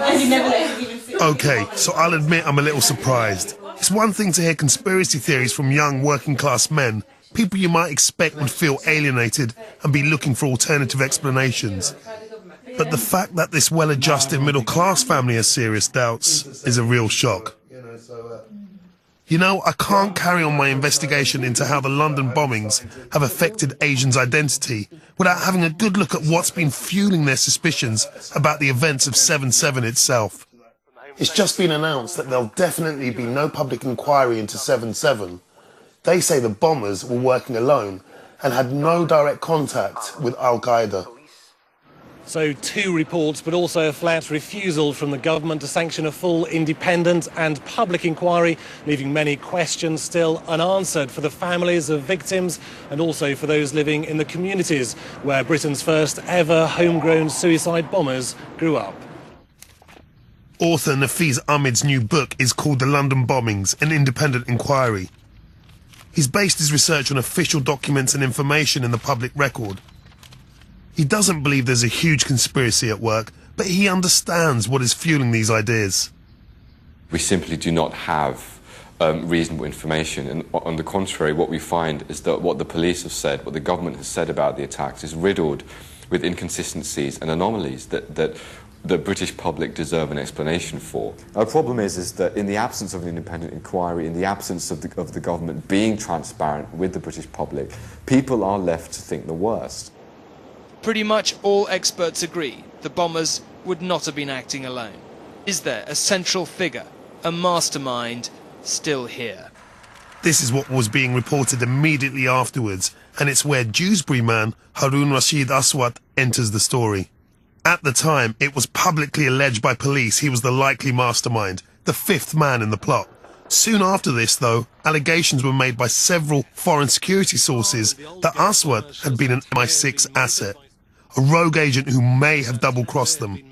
Okay, so I'll admit I'm a little surprised. It's one thing to hear conspiracy theories from young working-class men, people you might expect would feel alienated and be looking for alternative explanations. But the fact that this well-adjusted middle-class family has serious doubts is a real shock. You know, I can't carry on my investigation into how the London bombings have affected Asians' identity without having a good look at what's been fueling their suspicions about the events of 7/7 itself. It's just been announced that there'll definitely be no public inquiry into 7/7. They say the bombers were working alone and had no direct contact with Al-Qaeda. So 2 reports, but also a flat refusal from the government to sanction a full independent and public inquiry, leaving many questions still unanswered for the families of victims and also for those living in the communities where Britain's first ever homegrown suicide bombers grew up. Author Nafeez Ahmed's new book is called The London Bombings, an Independent Inquiry. He's based his research on official documents and information in the public record. He doesn't believe there's a huge conspiracy at work, but he understands what is fueling these ideas. We simply do not have reasonable information, and on the contrary, what we find is that what the police have said, what the government has said about the attacks is riddled with inconsistencies and anomalies that the British public deserve an explanation for. Our problem is that in the absence of an independent inquiry, in the absence of the government being transparent with the British public, people are left to think the worst. Pretty much all experts agree the bombers would not have been acting alone. Is there a central figure, a mastermind, still here? This is what was being reported immediately afterwards, and it's where Dewsbury man Harun Rashid Aswat enters the story. At the time, it was publicly alleged by police he was the likely mastermind, the 5th man in the plot. Soon after this, though, allegations were made by several foreign security sources that Aswat had been an MI6 asset, a rogue agent who may have double-crossed them.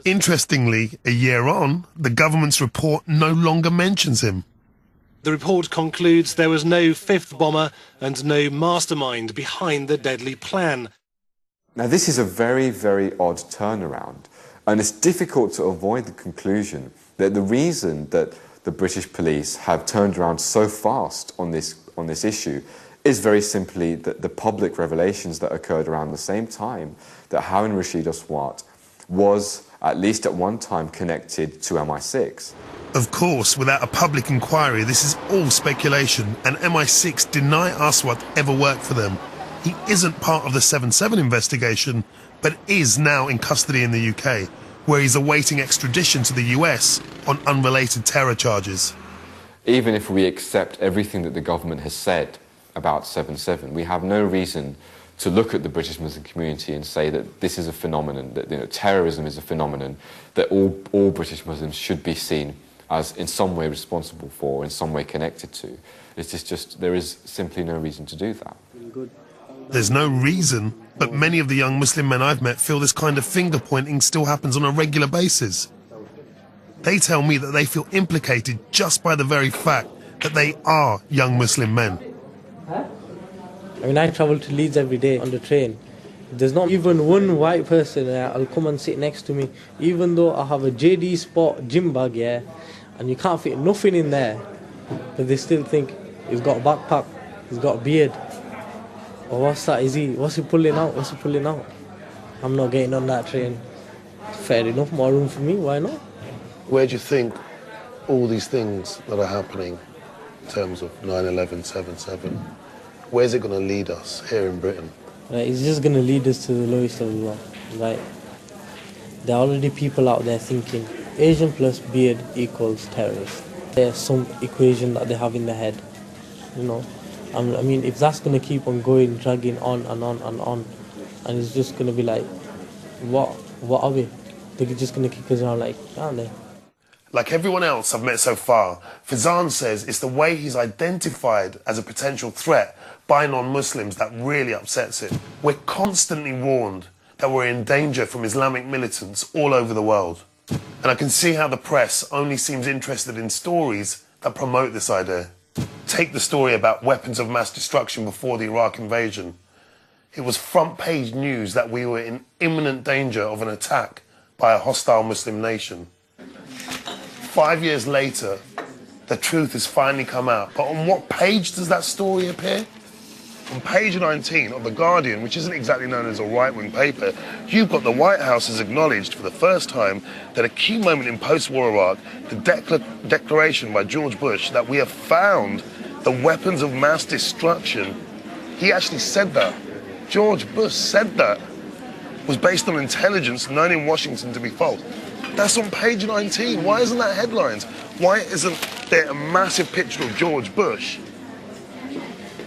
Interestingly, a year on, the government's report no longer mentions him. The report concludes there was no 5th bomber and no mastermind behind the deadly plan. Now, this is a very, very odd turnaround, and it's difficult to avoid the conclusion that the reason that the British police have turned around so fast on this issue is very simply that the public revelations that occurred around the same time that Harun Rashid Aswat was, at least at one time, connected to MI6. Of course, without a public inquiry, this is all speculation, and MI6 deny Aswat ever worked for them. He isn't part of the 7/7 investigation, but is now in custody in the UK, where he's awaiting extradition to the US on unrelated terror charges. Even if we accept everything that the government has said about 7/7, we have no reason to look at the British Muslim community and say that this is a phenomenon, that terrorism is a phenomenon that all British Muslims should be seen as in some way responsible for, in some way connected to. It's just there is simply no reason to do that. There's no reason, but many of the young Muslim men I've met feel this kind of finger-pointing still happens on a regular basis. They tell me that they feel implicated just by the very fact that they are young Muslim men. I mean, I travel to Leeds every day on the train. There's not even one white person that'll come and sit next to me, even though I have a JD Sport gym bag, yeah, and you can't fit nothing in there, but they still think he's got a backpack, he's got a beard. Or what's that? What's he pulling out? What's he pulling out? I'm not getting on that train. Fair enough, more room for me, why not? Where do you think all these things that are happening in terms of 9/11, 7/7, where's it going to lead us here in Britain? It's just going to lead us to the lowest of the law. Right? There are already people out there thinking Asian plus beard equals terrorist. There's some equation that they have in their head, you know. I mean, if that's going to keep on going, dragging on and on and on, and it's just going to be like, what are we? They're just going to kick us around, like, aren't they? Like everyone else I've met so far, Fazan says it's the way he's identified as a potential threat by non-Muslims that really upsets him. We're constantly warned that we're in danger from Islamic militants all over the world. And I can see how the press only seems interested in stories that promote this idea. Take the story about weapons of mass destruction before the Iraq invasion. It was front-page news that we were in imminent danger of an attack by a hostile Muslim nation. 5 years later, the truth has finally come out. But on what page does that story appear? On page 19 of The Guardian, which isn't exactly known as a right-wing paper, you've got the White House has acknowledged for the first time that a key moment in post-war Iraq, the declaration by George Bush that we have found the weapons of mass destruction. He actually said that. George Bush said that was based on intelligence known in Washington to be false. That's on page 19. Why isn't that headlines? Why isn't there a massive picture of George Bush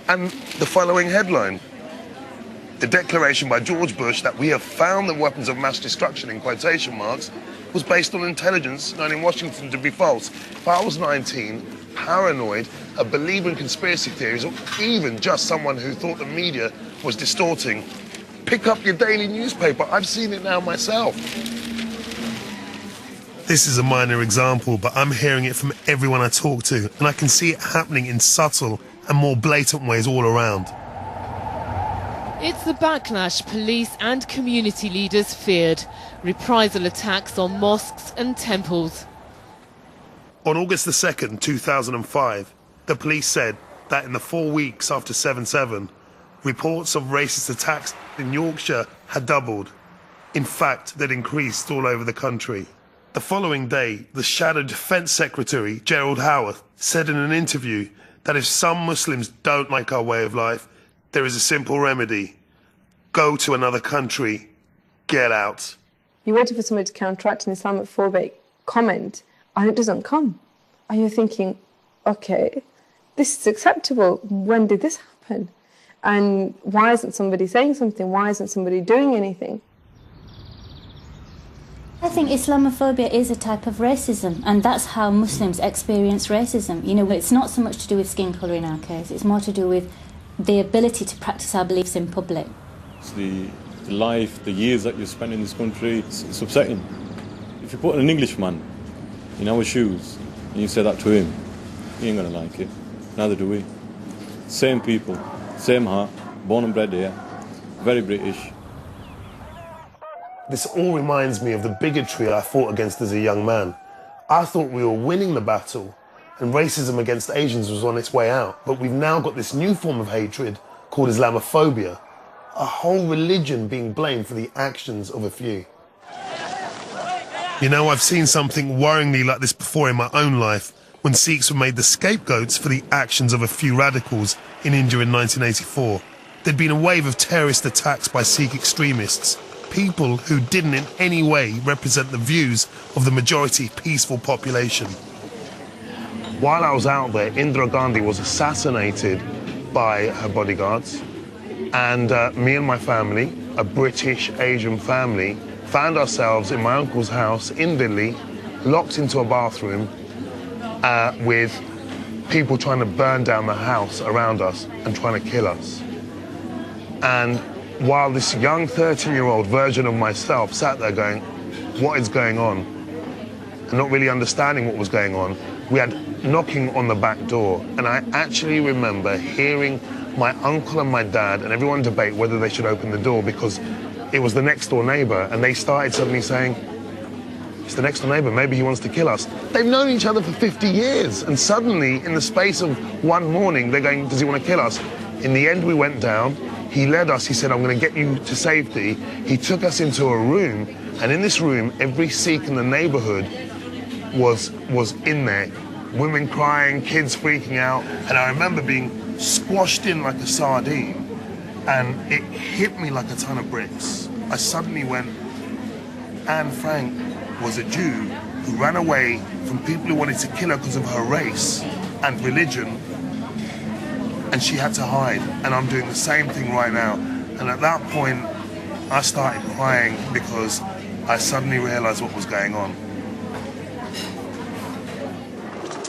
and the following headline? The declaration by George Bush that we have found the weapons of mass destruction, in quotation marks, was based on intelligence known in Washington to be false. If I was 19, paranoid, a believer in conspiracy theories, or even just someone who thought the media was distorting, pick up your daily newspaper. I've seen it now myself. This is a minor example, but I'm hearing it from everyone I talk to, and I can see it happening in subtle and more blatant ways all around. It's the backlash police and community leaders feared. Reprisal attacks on mosques and temples. On August the 2nd, 2005, the police said that in the 4 weeks after 7/7, reports of racist attacks in Yorkshire had doubled. In fact, they'd increased all over the country. The following day, the Shadow Defence Secretary, Gerald Howarth, said in an interview that if some Muslims don't like our way of life, there is a simple remedy. Go to another country. Get out. You're waiting for somebody to counteract an Islamophobic comment, and it doesn't come. And you're thinking, okay, this is acceptable. When did this happen? And why isn't somebody saying something? Why isn't somebody doing anything? I think Islamophobia is a type of racism, and that's how Muslims experience racism. You know, it's not so much to do with skin colour in our case, it's more to do with the ability to practice our beliefs in public. It's the life, the years that you spend in this country, it's upsetting. If you put an Englishman in our shoes and you say that to him, he ain't going to like it. Neither do we. Same people, same heart, born and bred here, very British. This all reminds me of the bigotry I fought against as a young man. I thought we were winning the battle and racism against Asians was on its way out. But we've now got this new form of hatred called Islamophobia, a whole religion being blamed for the actions of a few. You know, I've seen something worryingly like this before in my own life, when Sikhs were made the scapegoats for the actions of a few radicals in India in 1984. There'd been a wave of terrorist attacks by Sikh extremists, people who didn't in any way represent the views of the majority peaceful population. While I was out there, Indira Gandhi was assassinated by her bodyguards, and me and my family, a British Asian family, found ourselves in my uncle's house in Delhi, locked into a bathroom with people trying to burn down the house around us and trying to kill us. And while this young 13-year-old version of myself sat there going, what is going on? And not really understanding what was going on, we had knocking on the back door. And I actually remember hearing my uncle and my dad and everyone debate whether they should open the door because it was the next door neighbor. And they started suddenly saying, it's the next door neighbor, maybe he wants to kill us. They've known each other for 50 years. And suddenly, in the space of one morning, they're going, does he want to kill us? In the end, we went down. He led us, he said, I'm going to get you to safety. He took us into a room, and in this room, every Sikh in the neighborhood was in there. Women crying, kids freaking out, and I remember being squashed in like a sardine, and it hit me like a ton of bricks. I suddenly went, Anne Frank was a Jew who ran away from people who wanted to kill her because of her race and religion, and she had to hide, and I'm doing the same thing right now. And at that point, I started crying because I suddenly realized what was going on.